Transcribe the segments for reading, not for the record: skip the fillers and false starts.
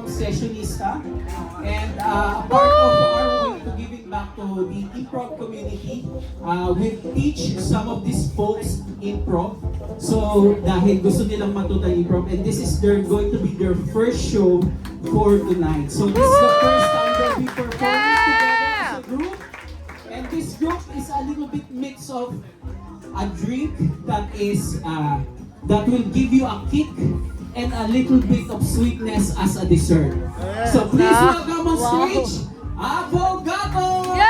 Sessionista, and a part of our way to giving back to the improv community, we teach some of these folks improv. So dahil gusto nilang matuto ng improv, and this is going to be their first show for tonight. So this is the first time that we performing together as a group, and this group is a little bit mix of a drink that is that will give you a kick and a little bit of sweetness as a dessert. So please welcome on stage, Avogado! Yay!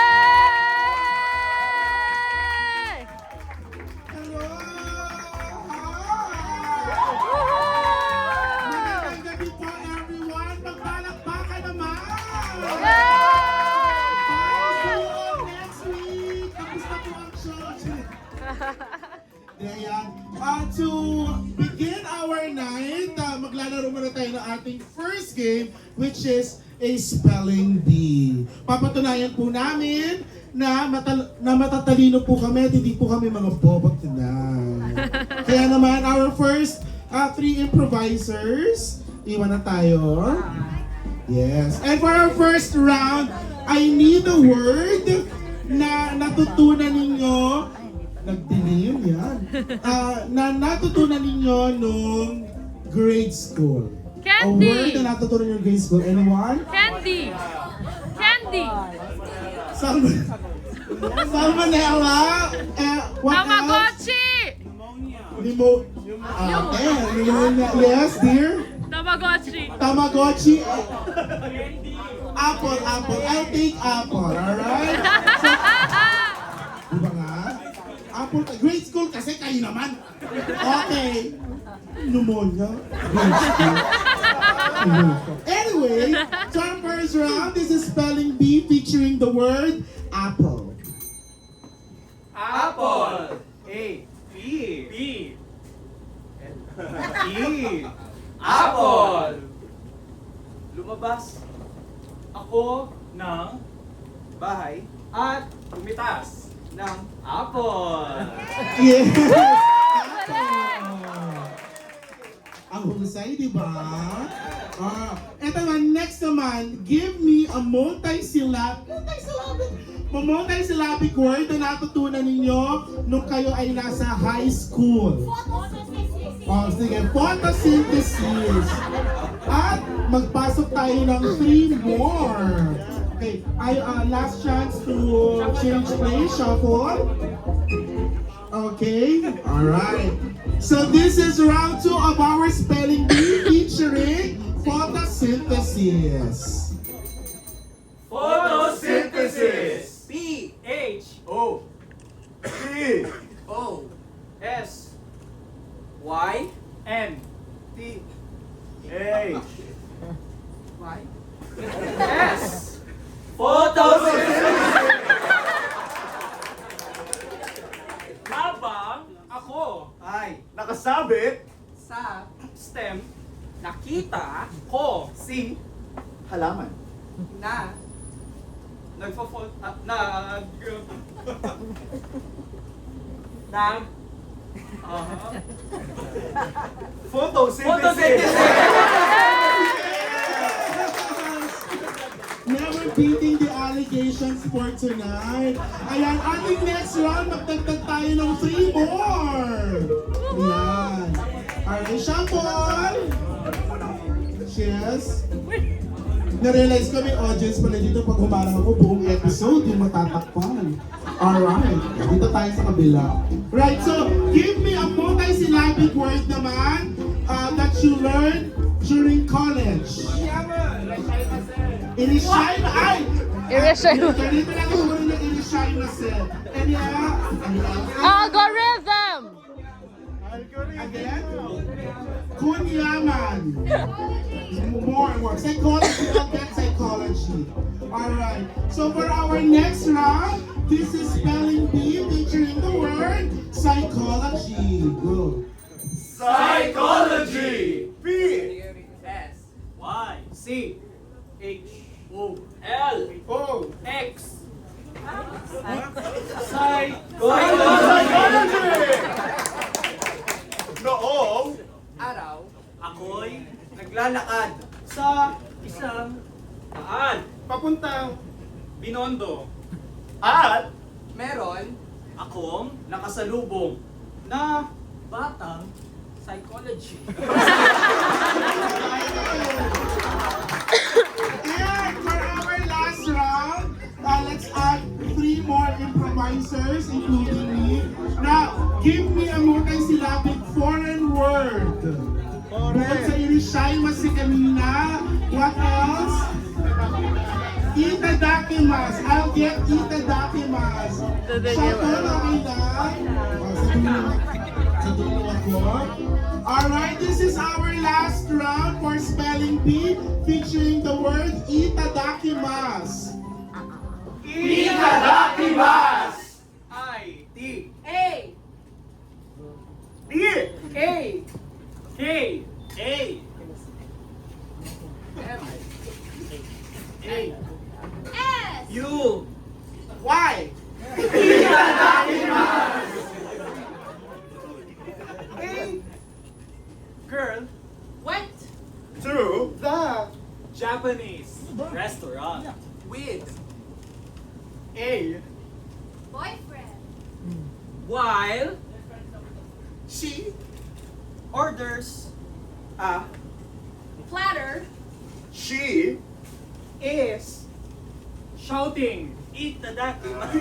Hello! Magandang gabi po everyone! Magpalakpakan naman! See you all next week! Kamusta po ang show? Ayan. To begin our night, maglalaro muna tayo ng ating first game, which is a spelling bee. Papatunayan po namin na matatalino po kami at hindi po kami mga bobot na. Kaya naman, our first three improvisers, iwan na tayo. Yes. And for our first round, I need a word na natutunan ninyo. Nagdilim yan. Na natutunan ninyo nung grade school. Candy. A word na natutunan nyo nung grade school. Anyone? Candy! Candy! Salmonella. What else? Tamagotchi! Pneumonia. Yes, dear? Tamagotchi! Tamagotchi. Apple. I'll take apple. Alright? Diba nga? Apple, grade school kasi kayo naman. Okay. Pneumonia. Grade school. Anyway, so our first round, this is spelling bee featuring the word apple. Apple. A. B. B. E. Apple. Lumabas ako ng bahay at umitas ng apple. Yes! Apple. Ang husay, di ba? Eto naman, next naman, give me a multi-syllabic word na natutunan ninyo nung kayo ay nasa high school. Sige, photosynthesis. At magpasok tayo ng 3 more. Okay, last chance to change place, shuffle. Okay, alright. So this is round 2 of our spelling bee featuring photosynthesis. Photosynthesis. P. H. O. P. O. S. Y. N. T. H. Y. S. Photosynthesis. Habang ako ay nakasabit sa stem, nakita ko si halaman na nagfo-fall photosynthesis. Never beating the allegations for tonight. Ayan, ating next round, magdagdag tayo ng 3 more. Ayan. Alright, shampoo. Cheers. Na-realize ko may audience pala dito pag humarang ako buong episode, yung matatakpan. Alright, dito tayo sa kabila. Right, so give me a multi-syllabic word naman that you learned during college. Inishine, ay! Irishine. Dito natin muna ng inishine na set. And yeah, Algorithm! again, kunyaman. More. Psychology, I'll get psychology. Alright, so for our next round, this is spelling bee featuring the word psychology. Go. Psychology. P. S. Y. C. H. O. L. O. X. Psychology. Noong araw, ako'y naglalakad sa isang daan papuntang Binondo. at Meron akong nakasalubong na batang psychology. And for our last round, let's add 3 more improvisers, including me. Now, give me a multi-syllabic foreign word. Bukod sa irishayma si kanina, what else? Itadakimasu. I'll get itadakimasu. Shotol, okay na? Sa dulo ako. Alright, this is our last round for spelling bee featuring the word itadakimasu. Itadakimasu! I-T A. D A K A M A S. U Why? A girl Went. To the Japanese restaurant with a Boyfriend. while she orders a Platter. she is shouting itadakimasu.